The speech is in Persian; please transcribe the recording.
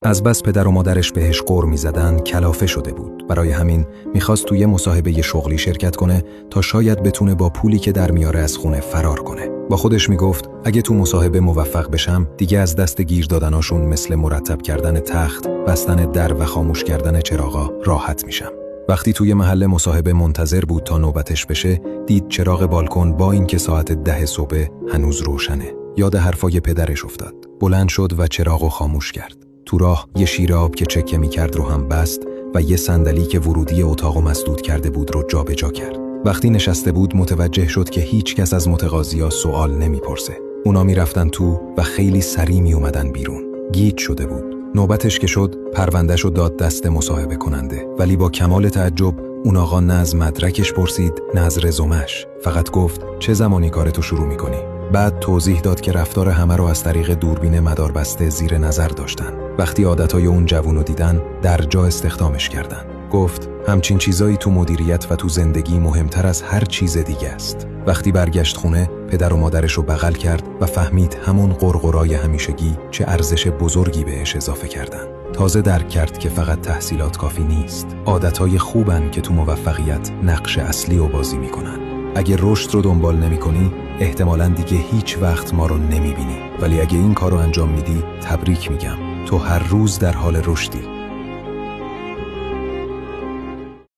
از بس پدر و مادرش بهش غر می‌زدن کلافه شده بود. برای همین می‌خواست توی مصاحبه شغلی شرکت کنه تا شاید بتونه با پولی که در میاره از خونه فرار کنه. با خودش میگفت اگه تو مصاحبه موفق بشم دیگه از دست گیر دادناشون مثل مرتب کردن تخت، بستن در و خاموش کردن چراغا راحت میشم. وقتی توی محل مصاحبه منتظر بود تا نوبتش بشه، دید چراغ بالکن با اینکه ساعت 10 صبح هنوز روشنه. یاد حرفای پدرش افتاد. بلند شد و چراغو خاموش کرد. تو راه یه شیر آب که چکه می‌کرد رو هم بست و یه صندلی که ورودی اتاقو مسدود کرده بود رو جابجا کرد. وقتی نشسته بود متوجه شد که هیچ کس از متقاضیا سوال نمی‌پرسه. اونا می‌رفتن تو و خیلی سریع میومدن بیرون. گیج شده بود. نوبتش که شد پروندهشو داد دست مصاحبه کننده، ولی با کمال تعجب اون آقا نه از مدرکش پرسید نه از رزومش، فقط گفت چه زمانی کارتو شروع می‌کنی؟ بعد توضیح داد که رفتار همه رو از طریق دوربین مداربسته زیر نظر داشتن. وقتی عادتهای اون جوونو دیدن در جا استخدامش کردن. گفت همچین چیزایی تو مدیریت و تو زندگی مهمتر از هر چیز دیگه است. وقتی برگشت خونه پدر و مادرش رو بغل کرد و فهمید همون قرقرای همیشگی چه ارزش بزرگی بهش اضافه کردن. تازه درک کرد که فقط تحصیلات کافی نیست. عادتهای خوبن که تو موفقیت نقش اصلی رو بازی میکنن. اگه رشد رو دنبال نمی‌کنی احتمالاً دیگه هیچ وقت ما رو نمی‌بینی، ولی اگه این کار رو انجام میدی تبریک میگم، تو هر روز در حال رشدی.